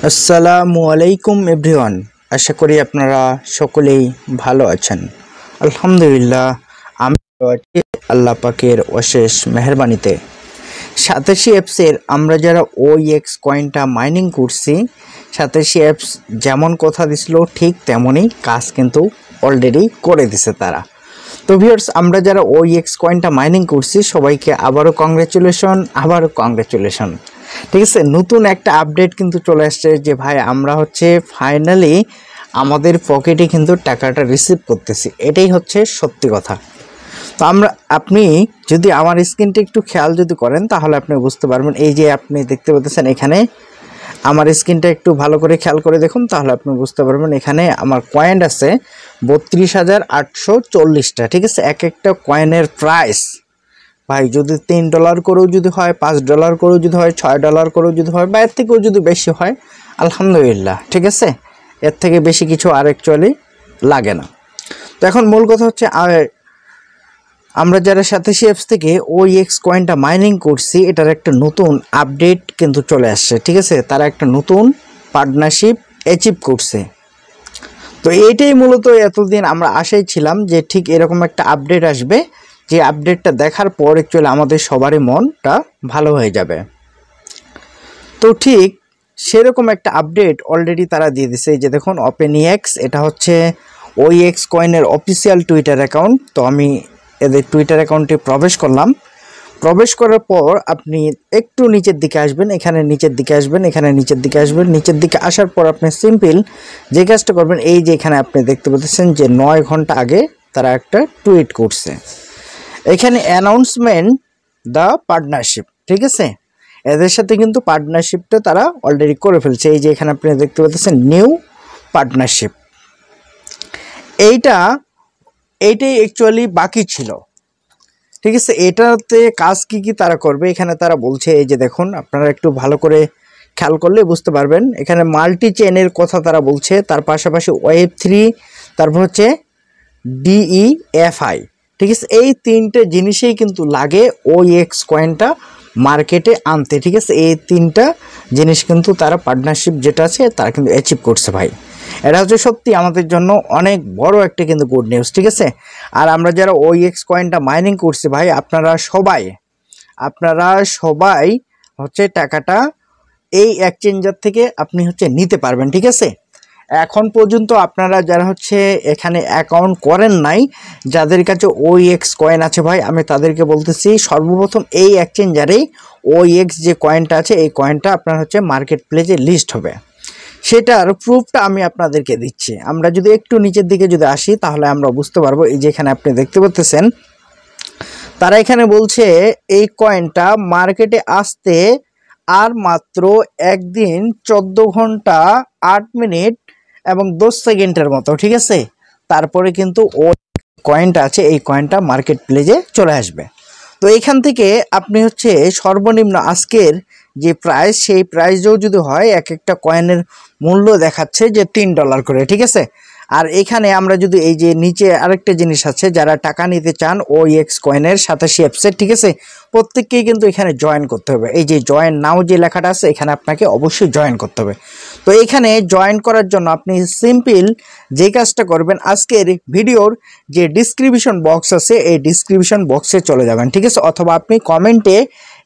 আসসালামু আলাইকুম এভরিওয়ান। আশা করি আপনারা সকলেই ভালো আছেন। আলহামদুলিল্লাহ আমি ভালো আছি আল্লাহ পাকের অশেষ মেহেরবানিতে। 87 অ্যাপসের আমরা যারা OEX কয়েনটা মাইনিং করছি, 87 অ্যাপস যেমন কথা দিছিল ঠিক তেমনই কাজ কিন্তু অলরেডি করে দিছে তারা। তো ভিউয়ার্স, আমরা যারা OEX কয়েনটা মাইনিং করছি সবাইকে আবারও কংগ্রেচুলেশন। ঠিক আছে, নতুন একটা আপডেট কিন্তু চলে আসছে যে ভাই আমরা ফাইনালি আমাদের পকেটে কিন্তু টাকাটা রিসিভ করতেছি। এটাই হচ্ছে সত্যি কথা। তো আপনি যদি আমার স্ক্রিনটা একটু খেয়াল যদি করেন তাহলে আপনি বুঝতে পারবেন। এই যে আপনি দেখতে পাচ্ছেন এখানে আমার স্ক্রিনটা একটু ভালো করে খেয়াল করে দেখুন, তাহলে আপনি বুঝতে পারবেন এখানে আমার কয়েন আছে 32,840টা। ঠিক আছে, এক একটা কয়েনের প্রাইস ভাই যদি $3 করেও যদি হয়, $5 করেও যদি হয়, $6 করেও যদি হয়, বা এর থেকেও যদি বেশি হয় আলহামদুলিল্লাহ। ঠিক আছে, এর থেকে বেশি কিছু আর অ্যাকচুয়ালি লাগে না। তো এখন মূল কথা হচ্ছে আমরা যারা 87 অ্যাপস থেকে OEX কয়েনটা মাইনিং করছি এটার একটা নতুন আপডেট কিন্তু চলে আসছে। ঠিক আছে, তারা একটা নতুন পার্টনারশিপ অ্যাচিভ করছে। তো এইটাই মূলত এতদিন আমরা আশায় ছিলাম যে ঠিক এরকম একটা আপডেট আসবে, যে আপডেটটা দেখার পর অ্যাকচুয়ালি আমাদের সবারই মনটা ভালো হয়ে যাবে। তো ঠিক সেরকম একটা আপডেট অলরেডি তারা দিয়ে দিছে। এই যে দেখুন OpenEX, এটা হচ্ছে OEX কয়েনের অফিসিয়াল টুইটার অ্যাকাউন্ট। তো আমি এদের টুইটার অ্যাকাউন্টে প্রবেশ করলাম। প্রবেশ করার পর আপনি একটু নিচের দিকে আসবেন, এখানে নিচের দিকে আসবেন, এখানে নিচের দিকে আসবেন। নিচের দিকে আসার পর আপনি সিম্পল যে কাজটা করবেন, এই যে এখানে আপনি দেখতে পাচ্ছেন যে 9 ঘন্টা আগে তারা একটা টুইট করছে। এখানে অ্যানাউন্সমেন্ট দ্য পার্টনারশিপ। ঠিক আছে, এদের সাথে কিন্তু পার্টনারশিপটা তারা অলরেডি করে ফেলছে। এই যে এখানে আপনি দেখতে পাচ্ছেন নিউ পার্টনারশিপ। এইটাই অ্যাকচুয়ালি বাকি ছিল। ঠিক আছে, এটাতে কাজ কি তারা করবে এখানে তারা বলছে। এই যে দেখুন, আপনারা একটু ভালো করে খেয়াল করলে বুঝতে পারবেন। এখানে মাল্টি চেনের কথা তারা বলছে, তার পাশাপাশি Web3, তারপর হচ্ছে DEFI। ঠিক আছে, এই তিনটে জিনিসেই কিন্তু লাগে OEX কয়েনটা মার্কেটে আনতে। ঠিক আছে, এই তিনটা জিনিস কিন্তু তারা পার্টনারশিপ যেটা আছে তারা কিন্তু অ্যাচিভ করছে ভাই। এটা হচ্ছে সত্যি আমাদের জন্য অনেক বড় একটা কিন্তু গুড নিউজ। ঠিক আছে, আর আমরা যারা OEX কয়েনটা মাইনিং করছি ভাই, আপনারা সবাই হচ্ছে টাকাটা এই এক্সচেঞ্জার থেকে আপনি নিতে পারবেন। ঠিক আছে, এখন পর্যন্ত আপনারা যারা এখানে অ্যাকাউন্ট করেন নাই, যাদের কাছে OEX কয়েন আছে ভাই, আমি তাদেরকে বলতেছি সর্বপ্রথম এই এক্সচেঞ্জারেই OEX যে কয়েনটা আছে এই কয়েনটা আপনার মার্কেট প্লেসে লিস্ট হবে। সেটার প্রুফটা আমি আপনাদেরকে দিচ্ছি। আমরা যদি একটু নিচের দিকে যদি আসি তাহলে আমরা বুঝতে পারবো। এই যে এখানে আপনি দেখতে পাচ্ছেন তারা এখানে বলছে এই কয়েনটা মার্কেটে আসতে আর মাত্র একদিন 14 ঘন্টা 8 মিনিট এবং 10 সেকেন্ডের মতো। ঠিক আছে, তারপরে কিন্তু ওই কয়েনটা আছে এই কয়েনটা মার্কেট প্লেসে চলে আসবে। তো এখান থেকে আপনি সর্বনিম্ন আজকের যে প্রাইস, সেই প্রাইসেও যদি হয় এক একটা কয়েনের মূল্য দেখাচ্ছে যে $3 করে। ঠিক আছে, আর এখানে আমরা যদি এই যে নিচে আরেকটা জিনিস আছে, যারা টাকা নিতে চান OEX কয়েনের 87 অ্যাপসে, ঠিক আছে, প্রত্যেককেই কিন্তু এখানে জয়েন করতে হবে। এই যে জয়েন নাও যে লেখাটা আছে এখানে আপনাকে অবশ্যই জয়েন করতে হবে। তো এখানে জয়েন করার জন্য আপনি সিম্পল যে কাজটা করবেন, আজকের ভিডিওর যে ডিসক্রিপশন বক্স আছে এই ডিসক্রিপশন বক্সে চলে যাবেন। ঠিক আছে, অথবা আপনি কমেন্টে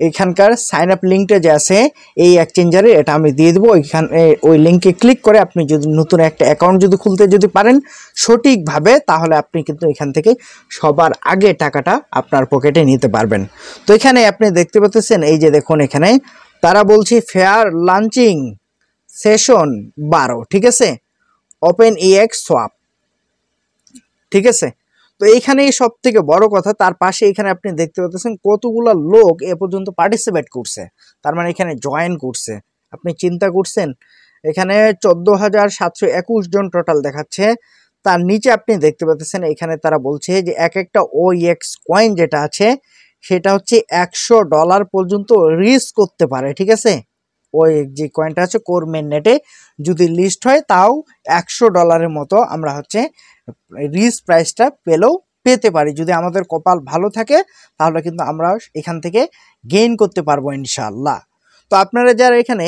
এখানকার সাইন আপ লিঙ্কটা যে আছে এই এক্সচেঞ্জারে এটা আমি দিয়ে দেবো। ওইখানে ওই লিঙ্কে ক্লিক করে আপনি যদি নতুন একটা অ্যাকাউন্ট যদি খুলতে যদি পারেন সঠিকভাবে, তাহলে আপনি কিন্তু এখান থেকে সবার আগে টাকাটা আপনার পকেটে নিতে পারবেন। তো এখানে আপনি দেখতে পাচ্ছেন এই যে দেখুন এখানে তারা বলছে ফেয়ার লঞ্চিং সেশন 12। ঠিক আছে, OpenEX সোয়াপ। ঠিক আছে, তো এইখানেই সব থেকে বড় কথা, তার পাশে এখানে আপনি দেখতে পাচ্ছেন কতগুলো লোক এ পর্যন্ত পার্টিসিপেট করছে, তার মানে এখানে জয়েন করছে। আপনি চিন্তা করছেন, এখানে 14,721 জন টোটাল দেখাচ্ছে। তার নিচে আপনি দেখতে পাচ্ছেন এখানে তারা বলছে যে এক একটা OEX কয়েন যেটা আছে সেটা $100 পর্যন্ত রিস্ক করতে পারে। ঠিক আছে, ওই যে কয়েনটা আছে কোর মেন নেটে যদি লিস্ট হয় তাও $100 মতো আমরা রিস্ক প্রাইসটা পেতে পারি। যদি আমাদের কপাল ভালো থাকে তাহলে কিন্তু আমরা এখান থেকে গেইন করতে পারবো ইনশাআল্লাহ। তো আপনারা যারা এখানে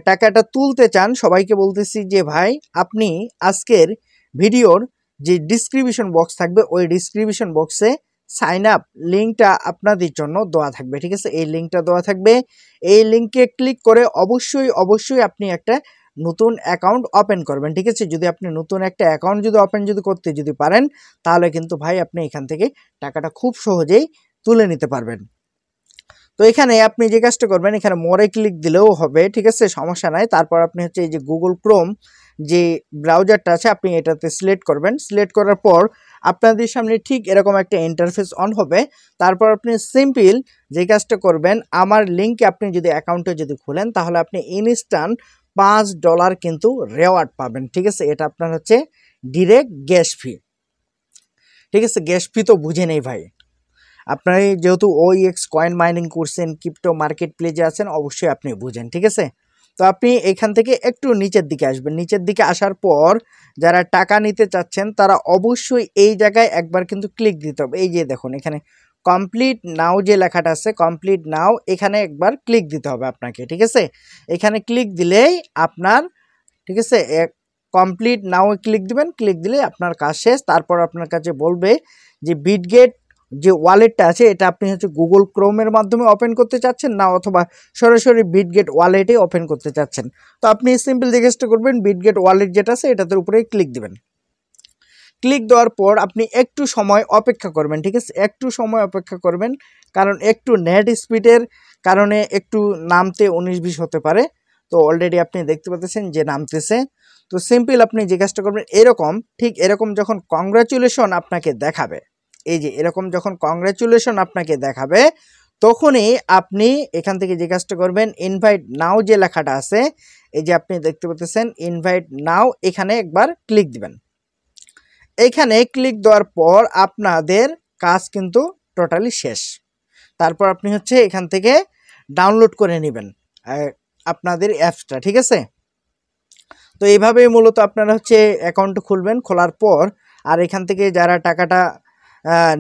টাকাটা তুলতে চান, সবাইকে বলতেছি যে ভাই আপনি আজকের ভিডিওর যে ডিসক্রিপশন বক্স থাকবে ওই ডিসক্রিপশন বক্সে সাইন আপ লিঙ্কটা আপনাদের জন্য দেওয়া থাকবে, ঠিক আছে? এই লিঙ্কটা দেওয়া থাকবে, এই লিঙ্কে ক্লিক করে অবশ্যই আপনি একটা নতুন অ্যাকাউন্ট ওপেন করবেন, ঠিক আছে? যদি আপনি নতুন একটা অ্যাকাউন্ট যদি ওপেন করতে পারেন, তাহলে কিন্তু ভাই আপনি এখান থেকে টাকাটা খুব সহজেই তুলে নিতে পারবেন। তো এখানে আপনি যে কাজটা করবেন, এখানে মোরে ক্লিক দিলেও হবে, ঠিক আছে, সমস্যা নাই। তারপর আপনি হচ্ছে এই যে গুগল ক্রোম যে ব্রাউজারটা আছে আপনি এটাতে সিলেক্ট করবেন। সিলেক্ট করার পর আপনাদের সামনে ঠিক এরকম একটা ইন্টারফেস অন হবে। তারপর আপনি সিম্পল যে কাজটা করবেন, আমার লিঙ্কে আপনি যদি অ্যাকাউন্টে যদি খুলেন, তাহলে আপনি ইনস্ট্যান্ট $5 কিন্তু রেওয়ার্ড পাবেন, ঠিক আছে? এটা আপনার হচ্ছে ডিরেক্ট গ্যাস ফি, ঠিক আছে? গ্যাস ফি তো বুঝে নেই ভাই, আপনার যেহেতু OEX কয়েন মাইনিং করছেন, ক্রিপ্টো মার্কেট প্লেসে আছেন, অবশ্যই আপনি বুঝেন, ঠিক আছে? তো আপনি এখান থেকে একটু নিচের দিকে আসবেন। নিচের দিকে আসার পর যারা টাকা নিতে চাচ্ছেন তারা অবশ্যই এই জায়গায় একবার কিন্তু ক্লিক দিতে হবে। এই যে দেখুন এখানে কমপ্লিট নাও যে লেখাটা আছে, কমপ্লিট নাও, এখানে একবার ক্লিক দিতে হবে আপনাকে, ঠিক আছে? এখানে ক্লিক দিলেই আপনার, ঠিক আছে, কমপ্লিট নাও ক্লিক দিবেন। ক্লিক দিলে আপনার কাজ শেষ। তারপর আপনার কাছে বলবে যে বিটগেট যে ওয়ালেটটা আছে এটা আপনি হচ্ছে গুগল ক্রোমের মাধ্যমে ওপেন করতে চাচ্ছেন না অথবা সরাসরি বিটগেট ওয়ালেটে ওপেন করতে চাচ্ছেন। তো আপনি সিম্পল যে কাজটা করবেন, বিটগেট ওয়ালেট যেটা আছে এটাতে উপরে ক্লিক দিবেন। ক্লিক দেওয়ার পর আপনি একটু সময় অপেক্ষা করবেন, ঠিক আছে? একটু সময় অপেক্ষা করবেন, কারণ একটু নেট স্পিডের কারণে একটু নামতে 19-20 হতে পারে। তো অলরেডি আপনি দেখতে পাচ্ছেন যে নামতেছে। তো সিম্পল আপনি যে কাজটা করবেন, এরকম ঠিক এরকম যখন কংগ্রাচুলেশন আপনাকে দেখাবে, এই যে এরকম যখন কংগ্রাচুলেশন আপনাকে দেখাবে, তখনই আপনি এখান থেকে যে কাজটা করবেন, ইনভাইট নাও যে লেখাটা আছে, এই যে আপনি দেখতে পাচ্ছেন ইনভাইট নাও, এখানে একবার ক্লিক দিবেন। এখানে ক্লিক দেওয়ার পর আপনাদের কাজ কিন্তু টোটালি শেষ। তারপর আপনি হচ্ছে এখান থেকে ডাউনলোড করে নেবেন আপনাদের অ্যাপসটা, ঠিক আছে? তো এইভাবেই মূলত আপনারা হচ্ছে অ্যাকাউন্ট খুলবেন। খোলার পর আর এখান থেকে যারা টাকাটা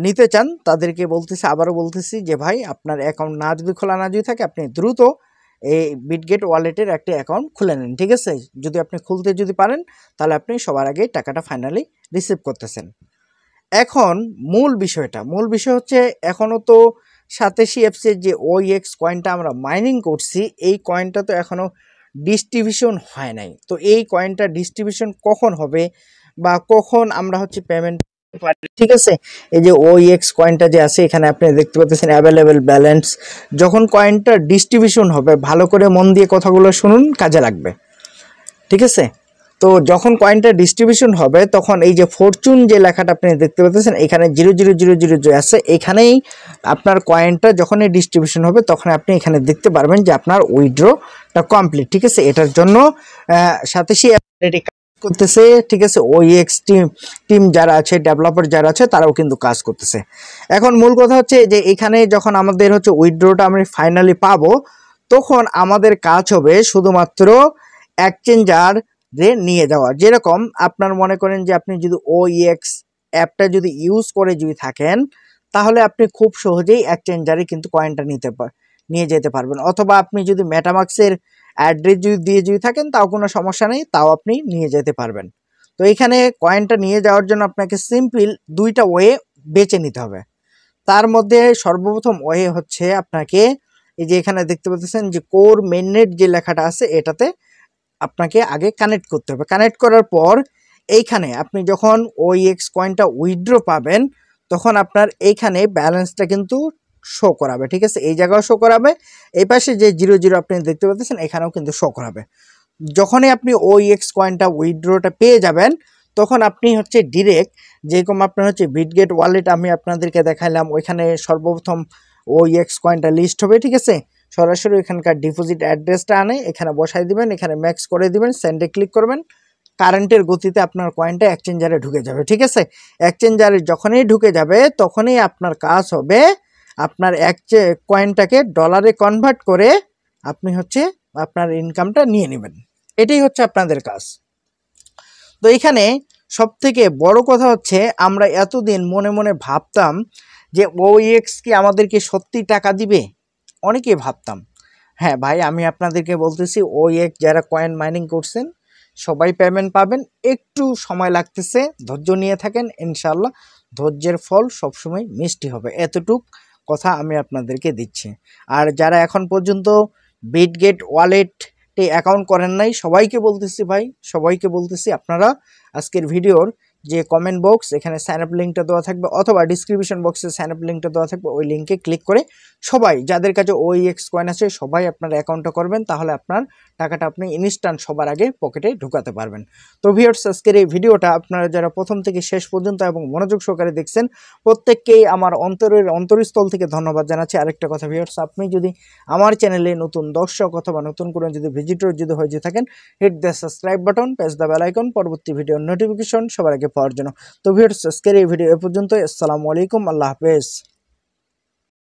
নিতে চান তাদেরকে বলতেছি, আবারও বলতেছি যে ভাই আপনার অ্যাকাউন্ট না যদি খোলা না যদি থাকে, আপনি দ্রুত এই বিটগেট ওয়ালেটের একটা অ্যাকাউন্ট খুলে নিন, ঠিক আছে? যদি আপনি খুলতে যদি পারেন, তাহলে আপনি সবার আগে টাকাটা ফাইনালি রিসিভ করতেছেন। এখন মূল বিষয় হচ্ছে, এখনও তো 87 এর যে OEX কয়েনটা আমরা মাইনিং করছি, এই কয়েনটা তো এখনও ডিস্ট্রিবিউশন হয় নাই। তো এই কয়েনটা ডিস্ট্রিবিউশন কখন হবে বা কখন আমরা হচ্ছে পেমেন্ট পারি, ঠিক আছে? এই যে OEX কয়েনটা যে আছে এখানে আপনি দেখতে পাচ্ছেন অ্যাভেলেবেল ব্যালেন্স। যখন কয়েনটা ডিস্ট্রিবিউশন হবে, ভালো করে মন দিয়ে কথাগুলো শুনুন, কাজে লাগবে, ঠিক আছে? তো যখন কয়েনটা ডিস্ট্রিবিউশন হবে, তখন এই যে ফরচুন যে লেখাটা আপনি দেখতে পাচ্ছেন এখানে 0000 যে আছে, এখানেই আপনার কয়েনটা যখনই ডিস্ট্রিবিউশন হবে তখন আপনি এখানে দেখতে পারবেন যে আপনার উইথড্রটা কমপ্লিট, ঠিক আছে? এটার জন্য সাতাশি করতেছে, ঠিক আছে? OEX টিম যারা আছে, ডেভেলপার যারা আছে, তারাও কিন্তু কাজ করতেছে। এখন মূল কথা হচ্ছে যে এখানে যখন আমাদের হচ্ছে উইথড্রটা আমরা ফাইনালি পাবো, তখন আমাদের কাজ হবে শুধুমাত্র এক্সচেঞ্জার যে নিয়ে যাওয়া। যেরকম আপনার মনে করেন যে আপনি যদি OEX অ্যাপটা যদি ইউজ করে যদি থাকেন, তাহলে আপনি খুব সহজেই এক্সচেঞ্জারে কিন্তু কয়েনটা নিয়ে যেতে পারবেন। অথবা আপনি যদি মেটামাক্সের অ্যাড্রেস যদি দিয়ে যদি থাকেন, তাও কোনো সমস্যা নেই, তাও আপনি নিয়ে যেতে পারবেন। তো এখানে কয়েনটা নিয়ে যাওয়ার জন্য আপনাকে সিম্পল দুইটা ওয়ে বেছে নিতে হবে। তার মধ্যে সর্বপ্রথম ওয়ে হচ্ছে আপনাকে এই যে এখানে দেখতে পাচ্ছেন যে কোর মেইননেট যে লেখাটা আছে, এটাতে আপনাকে আগে কানেক্ট করতে হবে। কানেক্ট করার পর এইখানে আপনি যখন OEX কয়েনটা উইথড্র পাবেন, তখন আপনার এইখানে ব্যালেন্সটা কিন্তু শো করাবে, ঠিক আছে? এই জায়গাও শো করাবে, এই পাশে যে 00 আপনি দেখতে পাচ্ছেন এখানেও কিন্তু শো করাবে। যখনই আপনি OEX কয়েনটা উইথড্রটা পেয়ে যাবেন, তখন আপনি হচ্ছে ডিরেক্ট যেরকম আপনার হচ্ছে বিটগেট ওয়ালেট আমি আপনাদেরকে দেখাইলাম, ওইখানে সর্বপ্রথম OEX কয়েনটা লিস্ট হবে, ঠিক আছে? সরাসরি এখানকার ডিপোজিট অ্যাড্রেসটা আনে এখানে বসাই দিবেন, এখানে ম্যাক্স করে দিবেন, সেন্ডে ক্লিক করবেন। কারেন্টের গতিতে আপনার কয়েনটা এক্সচেঞ্জারে ঢুকে যাবে, ঠিক আছে? এক্সচেঞ্জারে যখনই ঢুকে যাবে, তখনই আপনার কাজ হবে আপনার কয়েনটাকে ডলারে কনভার্ট করে আপনি হচ্ছে আপনার ইনকামটা নিয়ে নেবেন। এটাই হচ্ছে আপনাদের কাজ। তো এখানে সবথেকে বড় কথা হচ্ছে, আমরা এতদিন মনে মনে ভাবতাম যে OEX কি আমাদেরকে সত্যি টাকা দিবে, অনেকেই ভাবতাম। হ্যাঁ ভাই, আমি আপনাদেরকে বলতেছি OX যারা কয়েন মাইনিং করছেন সবাই পেমেন্ট পাবেন। একটু সময় লাগতেছে, ধৈর্য নিয়ে থাকেন, ইনশাল্লাহ ধৈর্যের ফল সবসময় মিষ্টি হবে, এতটুক কথা আমি আপনাদেরকে দিচ্ছি। আর যারা এখন পর্যন্ত বিটগেট ওয়ালেটে অ্যাকাউন্ট করেন নাই সবাইকে বলতেছি ভাই, সবাইকে বলতেছি আপনারা আজকের ভিডিওর যে কমেন্ট বক্স এখানে সাইন আপ লিঙ্কটা দেওয়া থাকবে অথবা ডিসক্রিপশন বক্সে সাইন আপ লিঙ্কটা দেওয়া থাকবে, ওই লিঙ্কে ক্লিক করে সবাই যাদের কাছে OX কয়েন আছে সবাই আপনার অ্যাকাউন্টটা করবেন, তাহলে আপনার টাকাটা আপনি ইনস্ট্যান্ট সবার আগে পকেটে ঢুকাতে পারবেন। তো ভিউয়ার্স, আজকের এই ভিডিওটা আপনারা যারা প্রথম থেকে শেষ পর্যন্ত এবং মনোযোগ সহকারে দেখছেন প্রত্যেককেই আমার অন্তরস্থল থেকে ধন্যবাদ জানাচ্ছি। আরেকটা কথা ভিউয়ার্স, আপনি যদি আমার চ্যানেলে নতুন দর্শক অথবা নতুন করে যদি ভিজিটর যদি হয়ে থাকেন, hit the subscribe button, press the bell icon পরবর্তী ভিডিওর নোটিফিকেশন সবার আগে পাওয়ার জন্য। তো ভিউয়ার্স, আজকের এই ভিডিও এ পর্যন্ত। আসসালামু আলাইকুম, আল্লাহ হাফেজ।